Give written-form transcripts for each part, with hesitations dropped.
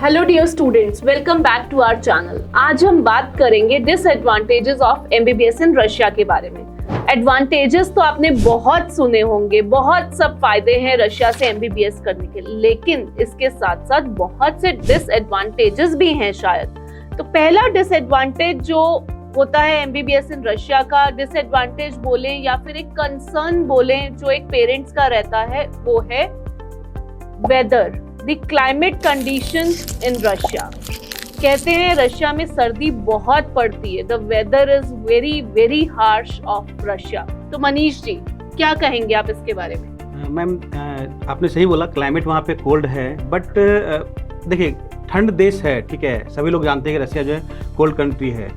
Hello dear students, welcome back to our channel. आज हम बात करेंगे disadvantages of MBBS in Russia के बारे में। एडवांटेजेस तो आपने बहुत सुने होंगे, बहुत सब फायदे हैं रशिया से एमबीबीएस करने के, लेकिन इसके साथ साथ बहुत से डिसएडवांटेजेस भी हैं शायद। तो पहला डिसएडवांटेज जो होता है एमबीबीएस इन रशिया का, डिसएडवांटेज बोले या फिर एक कंसर्न बोले जो एक पेरेंट्स का रहता है, वो है weather, the climate conditions in Russia. कहते हैं रशिया में सर्दी बहुत पड़ती है, the weather is very very harsh of Russia. तो मनीष जी क्या कहेंगे आप इसके बारे में? मैम आपने सही बोला, क्लाइमेट वहाँ पे कोल्ड है, बट देखिए ठंड देश है, ठीक है, सभी लोग जानते हैं कि रशिया जो है कोल्ड कंट्री है,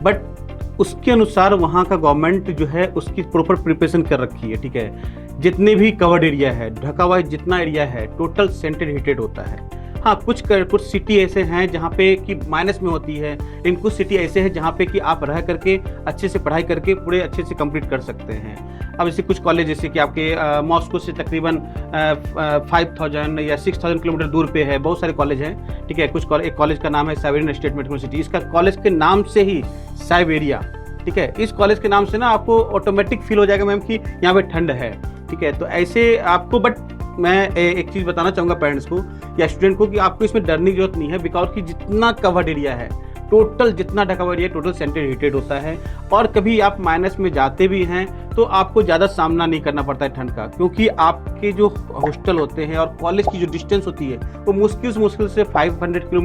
बट उसके अनुसार वहाँ का गवर्नमेंट जो है उसकी प्रॉपर प्रिपरेशन कर रखी है, ठीक है। जितने भी कवर्ड एरिया है, ढका हुआ जितना एरिया है, टोटल सेंटेड हीटेड होता है। हाँ, कुछ सिटी ऐसे हैं जहाँ पे कि माइनस में होती है, लेकिन कुछ सिटी ऐसे हैं जहाँ पे कि आप रह करके अच्छे से पढ़ाई करके पूरे अच्छे से कंप्लीट कर सकते हैं। अब ऐसे कुछ कॉलेज जैसे कि आपके मॉस्को से तकरीबन 5000 या 6000 किलोमीटर दूर पे है, बहुत सारे कॉलेज हैं, ठीक है। एक कॉलेज का नाम है साइबेरियन स्टेट मेडिकल यूनिवर्सिटी, इसका कॉलेज के नाम से ही साइबेरिया, ठीक है। इस कॉलेज के नाम से ना आपको ऑटोमेटिक फील हो जाएगा मैम कि यहाँ पे ठंड है, ठीक है। तो ऐसे आपको, बट मैं एक चीज़ बताना चाहूँगा पेरेंट्स को या स्टूडेंट को कि आपको इसमें डरने की जरूरत नहीं है, बिकॉज कि जितना कवर्ड एरिया है, टोटल जितना ढका हुआ एरिया टोटल सेंटेड हीटेड होता है, और कभी आप माइनस में जाते भी हैं तो आपको ज़्यादा सामना नहीं करना पड़ता है ठंड का, क्योंकि आपके जो हॉस्टल होते हैं और कॉलेज की जो डिस्टेंस होती है वो मुश्किल से 500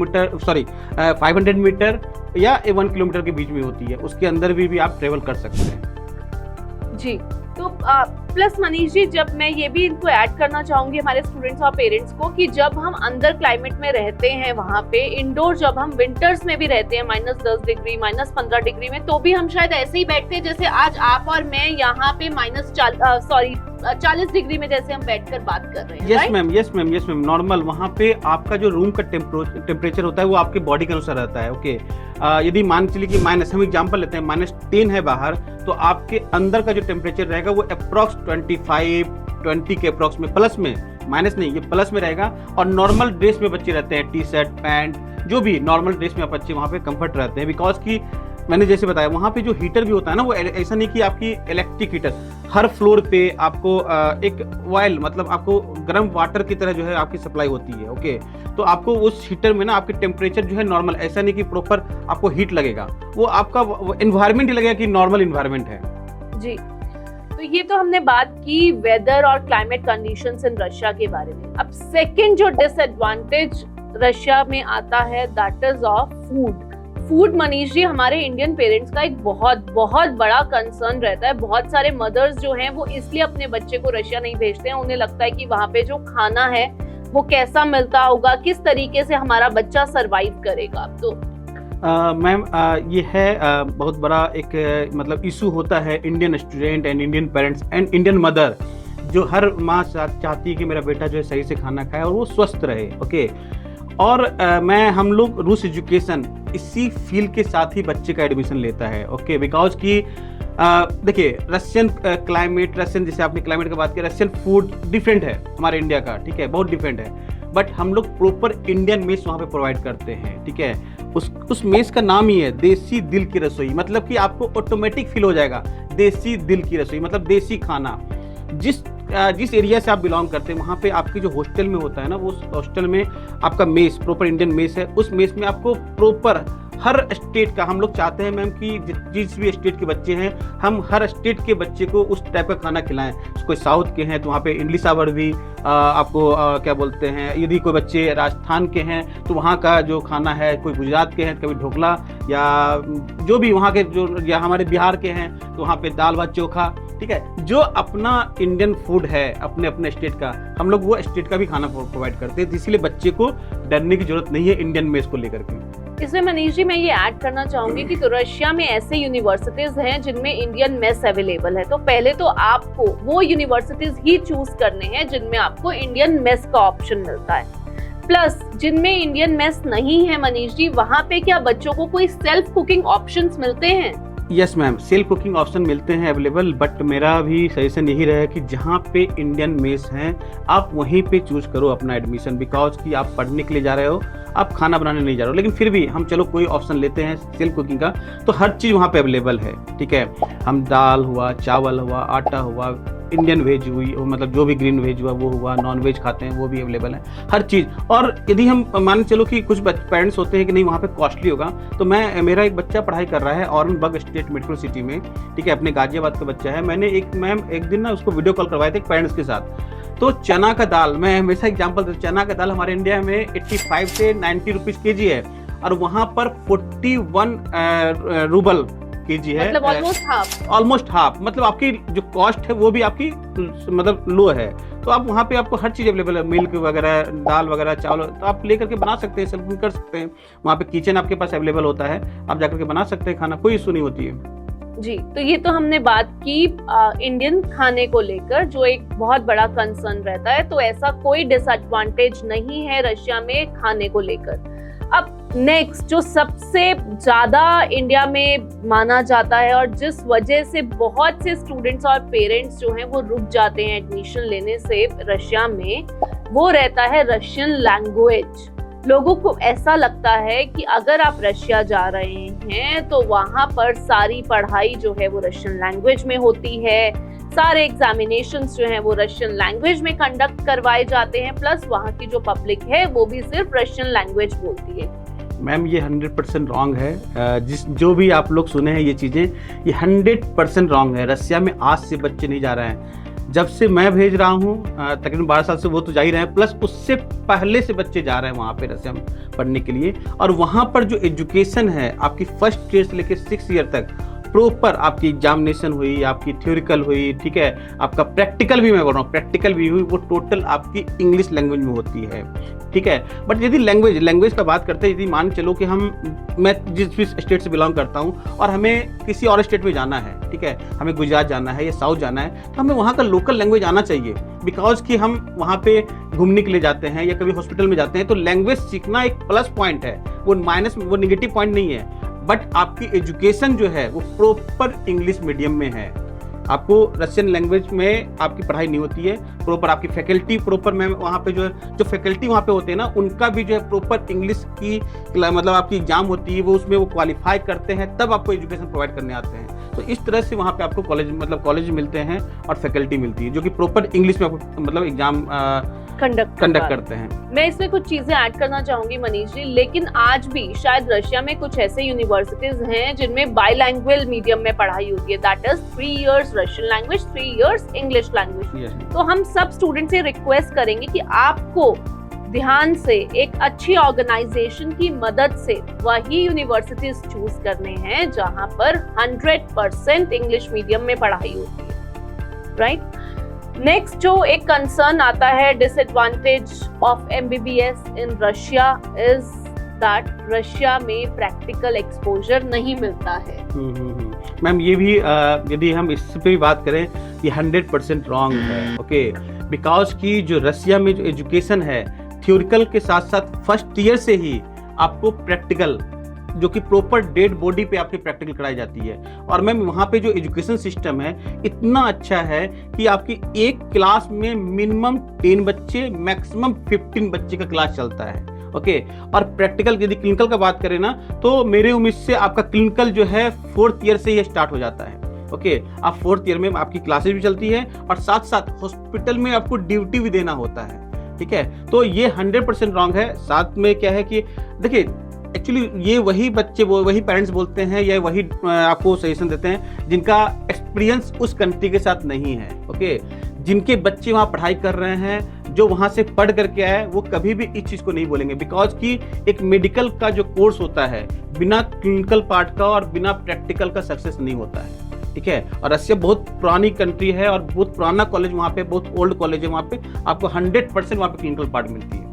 मीटर या 1 किलोमीटर के बीच में होती है, उसके अंदर भी आप ट्रेवल कर सकते हैं। जी, तो प्लस मनीष जी, जब मैं ये भी इनको ऐड करना चाहूंगी हमारे स्टूडेंट्स और पेरेंट्स को कि जब हम अंदर क्लाइमेट में रहते हैं, वहाँ पे इंडोर जब हम विंटर्स में भी रहते हैं -10 डिग्री -15 डिग्री में, तो भी हम शायद ऐसे ही बैठते हैं जैसे आज आप और मैं यहाँ पे 40 डिग्री में जैसे हम बैठकर बात कर रहे हैं। यस मैम, नॉर्मल वहाँ पे आपका जो रूम का टेम्परेचर होता है वो आपके बॉडी के अनुसार रहता है, ओके। यदि मान चलिए कि हम एग्जांपल लेते हैं -10 है बाहर, तो आपके अंदर का जो टेम्परेचर रहेगा वो अप्रॉक्स 25-20 के अप्रॉक्स में, प्लस में, माइनस नहीं, ये प्लस में रहेगा। और नॉर्मल ड्रेस में बच्चे रहते हैं, टी शर्ट पैंट, जो भी नॉर्मल ड्रेस में बच्चे वहाँ पे कंफर्ट रहते हैं, बिकॉज कि मैंने जैसे बताया वहाँ पे जो हीटर भी होता है ना, वो ऐसा नहीं कि आपकी इलेक्ट्रिक हीटर, हर फ्लोर पे आपको एक ऑयल, मतलब आपको गर्म वाटर की तरह जो है आपकी सप्लाई होती है, ओके। तो आपको उस हीटर में ना आपकी टेम्परेचर जो है नॉर्मल, ऐसा नहीं कि प्रॉपर आपको हीट लगेगा, वो आपका एनवायरनमेंट ही लगेगा कि नॉर्मल एनवायरनमेंट है। जी, तो ये तो हमने बात की वेदर और क्लाइमेट कंडीशंस इन रशिया के बारे में। अब सेकंड जो डिसएडवांटेज रशिया में आता है, that is of food. Manish ji, हमारे इंडियन पेरेंट्स का एक बहुत बहुत बड़ा कंसर्न रहता है। बहुत सारे मदर्स जो हैं वो इसलिए अपने बच्चे को रशिया नहीं भेजते हैं, उन्हें लगता है कि वहाँ पे जो खाना है वो कैसा मिलता होगा, किस तरीके से हमारा बच्चा सरवाइव करेगा। तो मैम ये है बहुत बड़ा एक मतलब इशू होता है Indian student and Indian parents and Indian mother, जो हर माँ चाहती है कि मेरा बेटा जो है सही से खाना खाए और वो स्वस्थ रहे, ओके। और हम लोग रूस एजुकेशन इसी फील्ड के साथ ही बच्चे का एडमिशन लेता है, ओके, बिकॉज कि देखिए रशियन क्लाइमेट, रशियन जैसे आपने क्लाइमेट की बात की, रशियन फूड डिफरेंट है हमारे इंडिया का, ठीक है, बहुत डिफरेंट है, बट हम लोग प्रॉपर इंडियन मेस वहाँ पे प्रोवाइड करते हैं, ठीक है। उस मेस का नाम ही है देसी दिल की रसोई, मतलब कि आपको ऑटोमेटिक फील हो जाएगा देसी दिल की रसोई, मतलब देसी खाना। जिस एरिया से आप बिलोंग करते हैं वहाँ पे आपके जो हॉस्टल में होता है ना, वो हॉस्टल में आपका मेस प्रॉपर इंडियन मेस है, उस मेस में आपको प्रॉपर हर स्टेट का, हम लोग चाहते हैं मैम कि जिस भी स्टेट के बच्चे हैं, हम हर स्टेट के बच्चे को उस टाइप का खाना खिलाएं। कोई साउथ के हैं तो वहाँ पे इडली सांभर भी आपको क्या बोलते हैं, यदि कोई बच्चे राजस्थान के हैं तो वहाँ का जो खाना है, कोई गुजरात के हैं कभी ढोकला, या जो भी वहाँ के जो, या हमारे बिहार के हैं तो वहाँ पे दाल भात चोखा, ठीक है। जो अपना इंडियन फूड है अपने अपने स्टेट का, हम लोग वो स्टेट का भी खाना प्रोवाइड करते हैं, इसीलिए बच्चे को डरने की जरूरत नहीं है इंडियन मेस को लेकर के। इसमें मनीष जी मैं ये ऐड करना चाहूंगी कि तो रशिया में ऐसे यूनिवर्सिटीज हैं जिनमें इंडियन मेस अवेलेबल है, तो पहले तो आपको वो यूनिवर्सिटीज ही चूज करने हैं जिनमें आपको इंडियन मेस का ऑप्शन मिलता है। प्लस जिनमें इंडियन मेस नहीं है मनीष जी, वहाँ पे क्या बच्चों को कोई सेल्फ कुकिंग ऑप्शंस मिलते हैं? Yes ma'am, self cooking option मिलते हैं अवेलेबल, बट मेरा भी सजेशन यही रहा कि जहाँ पे इंडियन मेस हैं आप वहीं पे चूज करो अपना एडमिशन, बिकॉज कि आप पढ़ने के लिए जा रहे हो, आप खाना बनाने नहीं जा रहे हो। लेकिन फिर भी हम चलो कोई ऑप्शन लेते हैं सेल्फ कुकिंग का, तो हर चीज़ वहाँ पे अवेलेबल है, ठीक है। हम दाल हुआ, चावल हुआ, आटा हुआ, इंडियन वेज हुई, मतलब जो भी ग्रीन वेज हुआ वो हुआ, नॉन वेज खाते हैं वो भी अवेलेबल है, हर चीज़। और यदि हम मान चलो कि कुछ पेरेंट्स होते हैं कि नहीं वहाँ पे कॉस्टली होगा, तो मेरा एक बच्चा पढ़ाई कर रहा है औरंगाबाद स्टेट मेट्रो सिटी में, ठीक है, अपने गाजियाबाद का बच्चा है। मैंने एक दिन ना उसको वीडियो कॉल करवाए थे पेरेंट्स के साथ। तो चना का दाल, मैं हमेशा एग्जाम्पल देता हूँ, चना का दाल हमारे इंडिया में 85 से 90 रुपीज़ केजी है, और वहाँ पर 41 रूबल केजी है, मतलब ऑलमोस्ट हाफ, मतलब आपकी जो कॉस्ट है वो भी आपकी मतलब लो है। तो आप वहाँ पे आपको हर चीज़ अवेलेबल है, मिल्क वगैरह, दाल वगैरह, चावल, तो आप लेकर के बना सकते हैं, सेल्फ कुकिंग कर सकते हैं। वहाँ पे किचन आपके पास अवेलेबल होता है, आप जाकर के बना सकते हैं खाना, कोई इशू नहीं होती है जी। तो ये तो हमने बात की इंडियन खाने को लेकर, जो एक बहुत बड़ा कंसर्न रहता है। तो ऐसा कोई डिसएडवांटेज नहीं है रशिया में खाने को लेकर। अब नेक्स्ट जो सबसे ज्यादा इंडिया में माना जाता है और जिस वजह से बहुत से स्टूडेंट्स और पेरेंट्स जो हैं वो रुक जाते हैं एडमिशन लेने से रशिया में, वो रहता है रशियन लैंग्वेज। लोगों को ऐसा लगता है कि अगर आप रशिया जा रहे हैं तो वहाँ पर सारी पढ़ाई जो है वो रशियन लैंग्वेज में होती है, सारे एग्जामिनेशंस जो हैं वो रशियन लैंग्वेज में कंडक्ट करवाए जाते हैं, प्लस वहाँ की जो पब्लिक है वो भी सिर्फ रशियन लैंग्वेज बोलती है। मैम ये 100% रॉन्ग है। जो भी आप लोग सुने हैं ये चीज़ें, ये 100% रॉन्ग है। रशिया में आज से बच्चे नहीं जा रहे हैं, जब से मैं भेज रहा हूँ तकरीबन 12 साल से वो तो जा ही रहे हैं, प्लस उससे पहले से बच्चे जा रहे हैं वहाँ पे रशिया में पढ़ने के लिए। और वहाँ पर जो एजुकेशन है आपकी फर्स्ट ईयर से लेकर 6 ईयर तक प्रॉपर आपकी एग्जामिनेशन हुई, आपकी थ्योरिकल हुई, ठीक है, आपका प्रैक्टिकल भी, मैं बोल रहा हूँ प्रैक्टिकल भी हुई, वो टोटल आपकी इंग्लिश लैंग्वेज में होती है, ठीक है। बट यदि लैंग्वेज का बात करते हैं, यदि मान चलो कि मैं जिस भी स्टेट से बिलोंग करता हूँ और हमें किसी और स्टेट में जाना है, ठीक है, हमें गुजरात जाना है या साउथ जाना है, तो हमें वहाँ का लोकल लैंग्वेज आना चाहिए, बिकॉज कि हम वहाँ पे घूमने के लिए जाते हैं या कभी हॉस्पिटल में जाते हैं, तो लैंग्वेज सीखना एक प्लस पॉइंट है, वो निगेटिव पॉइंट नहीं है। बट आपकी एजुकेशन जो है वो प्रॉपर इंग्लिश मीडियम में है, आपको रशियन लैंग्वेज में आपकी पढ़ाई नहीं होती है। प्रॉपर आपकी फैकल्टी प्रॉपर में वहाँ पे जो फैकल्टी वहाँ पे होते हैं ना, उनका भी जो है प्रॉपर इंग्लिश की मतलब आपकी एग्जाम होती है, वो उसमें वो क्वालिफाई करते हैं, तब आपको एजुकेशन प्रोवाइड करने आते हैं। तो इस तरह से वहाँ पे आपको कॉलेज मिलते हैं और फैकल्टी मिलती है जो कि प्रॉपर इंग्लिश में आपको मतलब एग्जाम कंडक्ट करते हैं। मैं इसमें कुछ चीजें ऐड करना चाहूंगी मनीष जी, लेकिन आज भी शायद रशिया में कुछ ऐसे यूनिवर्सिटीज हैं जिनमें बाइलैंग्वेज मीडियम में पढ़ाई होती है, that is 3 years Russian language, 3 years English language. तो हम सब स्टूडेंट से रिक्वेस्ट करेंगे कि आपको ध्यान से एक अच्छी ऑर्गेनाइजेशन की मदद से वही यूनिवर्सिटीज चूज करने हैं जहां पर 100% इंग्लिश मीडियम में पढ़ाई होती है, राइट। नेक्स्ट जो एक कंसर्न आता है, disadvantage of MBBS in Russia is that Russia में प्रैक्टिकल एक्सपोजर नहीं मिलता है। मैम ये भी यदि हम इस पे भी बात करें, ये 100% रॉन्ग है, ओके, बिकॉज की जो रशिया में जो एजुकेशन है थ्योरिकल के साथ साथ फर्स्ट ईयर से ही आपको प्रैक्टिकल, जो कि प्रॉपर डेड बॉडी पे आपकी प्रैक्टिकल कराई जाती है। और मैम वहाँ पे जो एजुकेशन सिस्टम है इतना अच्छा है कि आपकी एक क्लास में मिनिमम 10 बच्चे, मैक्सिमम 15 बच्चे का क्लास चलता है, ओके। और प्रैक्टिकल यदि क्लिनिकल का बात करें ना, तो मेरे उम्मीद से आपका क्लिनिकल जो है 4th ईयर से ही स्टार्ट हो जाता है, ओके। आप 4th ईयर में आपकी क्लासेस भी चलती है और साथ साथ हॉस्पिटल में आपको ड्यूटी भी देना होता है, ठीक है। तो ये 100% रॉन्ग है। साथ में क्या है कि देखिए एक्चुअली ये वही पेरेंट्स बोलते हैं या वही आपको सजेशन देते हैं जिनका एक्सपीरियंस उस कंट्री के साथ नहीं है, ओके। जिनके बच्चे वहाँ पढ़ाई कर रहे हैं, जो वहाँ से पढ़ करके आए, वो कभी भी इस चीज़ को नहीं बोलेंगे, बिकॉज कि एक मेडिकल का जो कोर्स होता है बिना क्लिनिकल पार्ट का और बिना प्रैक्टिकल का सक्सेस नहीं होता है, ठीक है। और रशिया बहुत पुरानी कंट्री है और बहुत पुराना कॉलेज वहाँ पे, बहुत ओल्ड कॉलेज है, वहाँ पे आपको 100% वहाँ पे क्लिनिकल पार्ट मिलती है।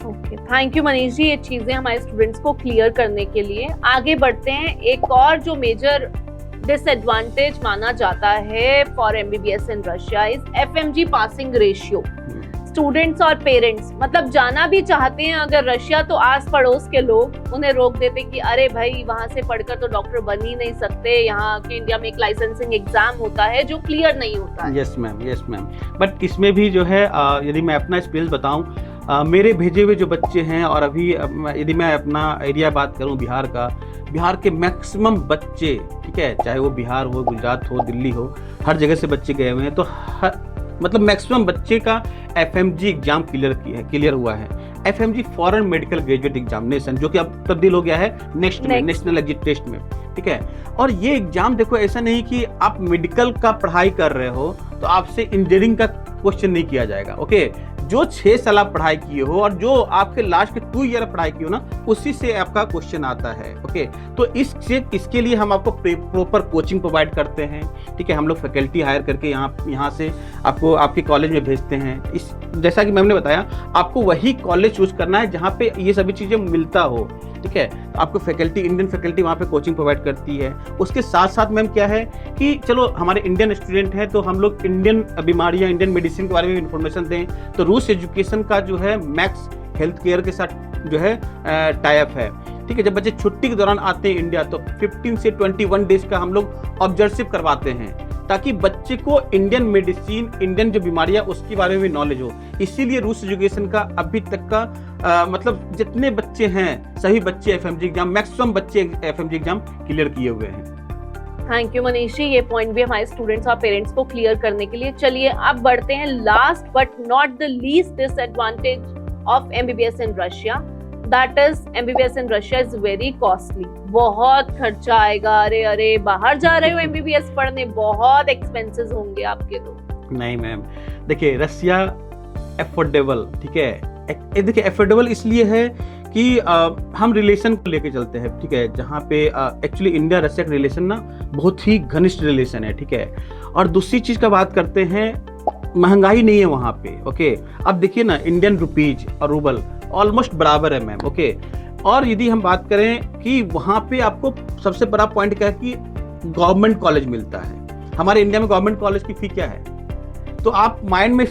Okay, thank you Manish ji, ये चीजें हमारे स्टूडेंट्स को क्लियर करने के लिए। आगे बढ़ते हैं। एक और जो मेजर डिसएडवांटेज माना जाता है for MBBS in Russia is FMG passing ratio. Students और पेरेंट्स मतलब जाना भी चाहते हैं अगर रशिया, तो आस पड़ोस के लोग उन्हें रोक देते कि अरे भाई वहां से पढ़कर तो डॉक्टर बन ही नहीं सकते, यहाँ के इंडिया में एक लाइसेंसिंग एग्जाम होता है जो क्लियर नहीं होता है। Yes ma'am. बट इसमें भी जो है यदि मैं अपना एक्सपीरियंस बताऊं, मेरे भेजे हुए जो बच्चे हैं, और अभी यदि मैं अपना एरिया बात करूं बिहार का, बिहार के मैक्सिमम बच्चे, ठीक है, चाहे वो बिहार हो, गुजरात हो, दिल्ली हो, हर जगह से बच्चे गए हुए हैं। तो मतलब मैक्सिमम बच्चे का FMG एग्जाम क्लियर हुआ है। FMG foreign medical graduate examination, जो कि अब तब्दील हो गया है नेक्स्ट में, नेशनल एग्जिट टेस्ट में, ठीक है। और ये एग्जाम देखो, ऐसा नहीं कि आप मेडिकल का पढ़ाई कर रहे हो तो आपसे इंजीनियरिंग का क्वेश्चन नहीं किया जाएगा, ओके। जो 6 साल आप पढ़ाई किए हो और जो आपके लास्ट के 2 ईयर पढ़ाई की हो ना, उसी से आपका क्वेश्चन आता है, ओके। तो इसके लिए हम आपको प्रॉपर कोचिंग प्रोवाइड करते हैं, ठीक है। हम लोग फैकल्टी हायर करके यहाँ से आपको आपके कॉलेज में भेजते हैं। जैसा कि मैम ने बताया, आपको वही कॉलेज चूज करना है जहाँ पे ये सभी चीज़ें मिलता हो, ठीक है। तो आपको फैकल्टी, इंडियन फैकल्टी वहाँ पे कोचिंग प्रोवाइड करती है। उसके साथ साथ मैम क्या है कि चलो हमारे इंडियन स्टूडेंट हैं तो हम लोग इंडियन बीमारियाँ, इंडियन मेडिसिन के बारे में इन्फॉर्मेशन दें। तो रूस एजुकेशन का जो है मैक्स हेल्थ केयर के साथ जो है टाई अप है, ठीक है। जब बच्चे छुट्टी के दौरान आते हैं इंडिया, तो 15 से 21 डेज का हम लोग ऑब्जर्व करवाते हैं, ताकि बच्चे को इंडियन मेडिसिन, इंडियन जो बीमारियां उसके बारे में नॉलेज हो। इसीलिए रूस एजुकेशन का अभी तक का मतलब जितने बच्चे हैं, सभी बच्चे FMG एग्जाम, मैक्सिमम बच्चे FMG एग्जाम क्लियर किए हुए हैं। थैंक यू मनीष जी, ये पॉइंट भी हमारे स्टूडेंट्स और पेरेंट्स को क्लियर करने के लिए। चलिए अब बढ़ते हैं last but not the least disadvantage of MBBS in Russia, that is MBBS in Russia is very costly. बहुत खर्चा आएगा, अरे बाहर जा रहे हो MBBS पढ़ने, बहुत एक्सपेंसेस होंगे आपके। तो नहीं मैम, देखिए रशिया एफोर्डेबल, ठीक है। देखिए एफोर्डेबल इसलिए है कि हम रिलेशन को लेके चलते हैं, ठीक है। जहाँ पे एक्चुअली इंडिया रशिया का रिलेशन ना बहुत ही घनिष्ठ रिलेशन है, ठीक है। और दूसरी चीज का बात करते हैं, महंगाई नहीं है वहाँ पे, ओके। अब देखिए ना, इंडियन रुपीज और रूबल ऑलमोस्ट बराबर है मैम, ओके। और यदि हम बात करें कि वहाँ पे आपको सबसे बड़ा पॉइंट क्या है कि गवर्नमेंट कॉलेज मिलता है। हमारे इंडिया में गवर्नमेंट कॉलेज की फी क्या है, तो आप माइंड में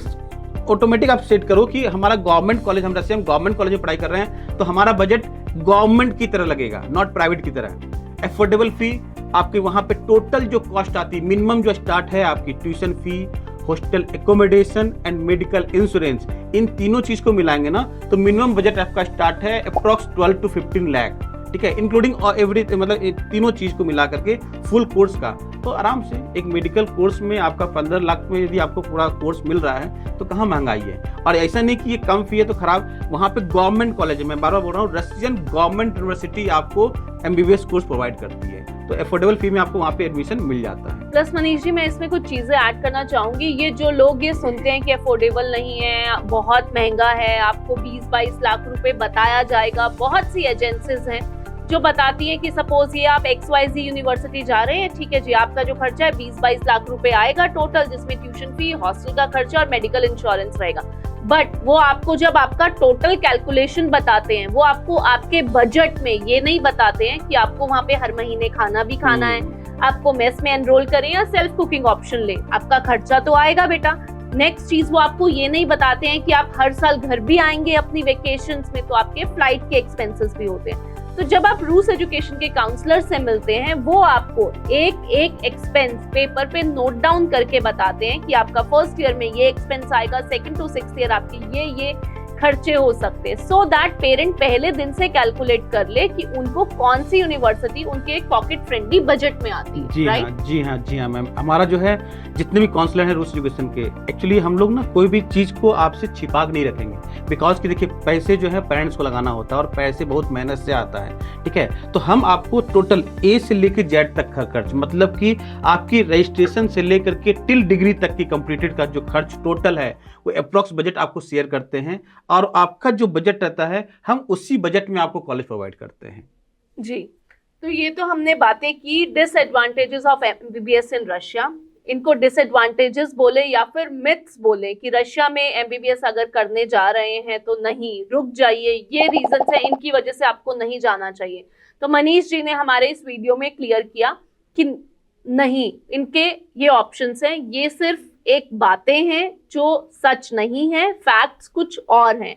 ऑटोमेटिक आप सेट करो कि हमारा गवर्नमेंट कॉलेज, हम रशिया में गवर्नमेंट कॉलेज में पढ़ाई कर रहे हैं, तो हमारा बजट गवर्नमेंट की तरह लगेगा, नॉट प्राइवेट की तरह। एफोर्डेबल फी आपके वहाँ पे टोटल जो कॉस्ट आती है, मिनिमम जो स्टार्ट है आपकी tuition fee, hostel accommodation and medical insurance, इन तीनों चीज को मिलाएंगे ना, तो मिनिमम बजट आपका स्टार्ट है अप्रॉक्स 12 to 15 लाख, ठीक है। इंक्लूडिंग एवरी, मतलब तीनों चीज को मिला करके फुल कोर्स का। तो आराम से एक मेडिकल कोर्स में आपका 15 लाख में यदि आपको पूरा कोर्स मिल रहा है, तो कहाँ महंगाई है। और ऐसा नहीं कि ये कम फी है तो खराब, वहाँ पे गवर्नमेंट कॉलेज है, मैं बार बार बोल रहा हूँ, रशियन गवर्नमेंट यूनिवर्सिटी आपको MBBS कोर्स प्रोवाइड करती है, तो एफोर्डेबल फी में आपको वहाँ पे एडमिशन मिल जाता है। प्लस मनीष जी, मैं इसमें कुछ चीजें ऐड करना चाहूंगी। ये जो लोग ये सुनते हैं कि अफोर्डेबल नहीं है, बहुत महंगा है, आपको 20-22 लाख रुपए बताया जाएगा, बहुत सी एजेंसीज हैं जो बताती हैं कि सपोज ये आप XYZ यूनिवर्सिटी जा रहे हैं, ठीक है जी, आपका जो खर्चा है 20-22 लाख रुपए आएगा टोटल, जिसमें ट्यूशन फी, हॉस्टल का खर्चा और मेडिकल इंश्योरेंस रहेगा। बट वो आपको जब आपका टोटल कैलकुलेशन बताते हैं, वो आपको आपके बजट में ये नहीं बताते हैं कि आपको वहाँ पे हर महीने खाना भी खाना है, आपको मेस में एनरोल करें या सेल्फ कुकिंग ऑप्शन ले, आपका खर्चा तो आएगा बेटा। नेक्स्ट चीज, वो आपको ये नहीं बताते हैं कि आप हर साल घर भी आएंगे अपनी वेकेशंस में, तो आपके फ्लाइट के एक्सपेंसेस भी होते हैं। तो जब आप रूस एजुकेशन के काउंसलर से मिलते हैं, वो आपको एक एक एक्सपेंस पेपर पे नोट डाउन करके बताते हैं कि आपका फर्स्ट ईयर में ये एक्सपेंस आएगा, सेकंड टू सिक्स्थ ईयर आपके ये खर्चे हो सकते हैं, सो दैट पेरेंट पहले दिन से कैलकुलेट कर ले कि उनको कौन सी यूनिवर्सिटी उनके एक पॉकेट फ्रेंडली बजट में आती है। जी हाँ मैम, हमारा जो है जितने भी काउंसलर हैं रूस एजुकेशन के, एक्चुअली हम लोग ना कोई भी चीज को आपसे छिपा के नहीं रखेंगे, बिकॉज कि देखिए पैसे जो है पेरेंट्स को लगाना होता है और पैसे बहुत मेहनत से आता है, ठीक है। तो हम आपको टोटल A से लेकर Z तक का खर्च, मतलब कि आपकी रजिस्ट्रेशन से लेकर के टिल डिग्री तक की कंप्लीटेड का जो खर्च टोटल है, वो अप्रॉक्स बजट आपको शेयर करते हैं, और आपका जो बजट रहता है हम उसी बजट में आपको कॉलेज प्रोवाइड करते हैं। जी, तो ये तो हमने बातें की disadvantages of MBBS in Russia. इनको डिसएडवांटेजेस बोले या फिर मिथ्स बोले कि रशिया में MBBS अगर करने जा रहे हैं तो नहीं, रुक जाइए, ये रीजंस है, इनकी वजह से आपको नहीं जाना चाहिए। तो मनीष जी ने हमारे इस वीडियो में क्लियर किया कि नहीं, इनके ये ऑप्शंस हैं, ये सिर्फ एक बातें हैं जो सच नहीं है, फैक्ट्स कुछ और हैं।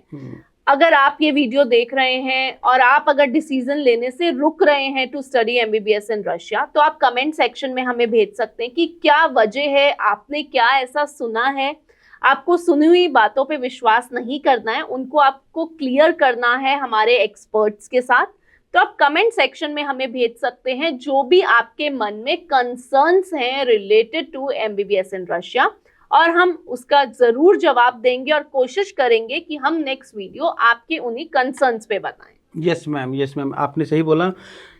अगर आप ये वीडियो देख रहे हैं और आप अगर डिसीजन लेने से रुक रहे हैं to study MBBS in Russia, तो आप कमेंट सेक्शन में हमें भेज सकते हैं कि क्या वजह है, आपने क्या ऐसा सुना है। आपको सुनी हुई बातों पे विश्वास नहीं करना है, उनको आपको क्लियर करना है हमारे एक्सपर्ट्स के साथ। तो आप कमेंट सेक्शन में हमें भेज सकते हैं जो भी आपके मन में कंसर्न्स हैं related to MBBS in Russia, और हम उसका जरूर जवाब देंगे और कोशिश करेंगे कि हम नेक्स्ट वीडियो आपके उन्हीं कंसर्न्स पे बताएं। यस मैम, आपने सही बोला।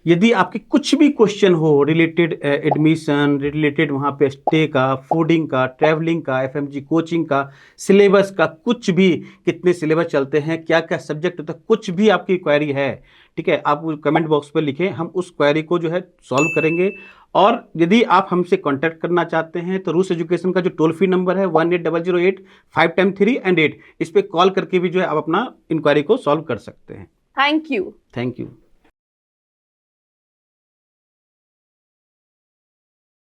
यदि आपके कुछ भी क्वेश्चन हो रिलेटेड एडमिशन, रिलेटेड वहाँ पे स्टे का, फूडिंग का, ट्रैवलिंग का, एफएमजी कोचिंग का, सिलेबस का, कुछ भी कितने सिलेबस चलते हैं, क्या क्या सब्जेक्ट होता है, कुछ भी आपकी क्वेरी है, ठीक है, आप कमेंट बॉक्स पर लिखें, हम उस क्वेरी को जो है सॉल्व करेंगे। और यदि आप हमसे कांटेक्ट करना चाहते हैं तो रूस एजुकेशन का जो टोल फ्री नंबर है 180085 5 3 and 8, इस पर कॉल करके भी जो है आप अपना इंक्वायरी को सॉल्व कर सकते हैं। Thank you. Thank you.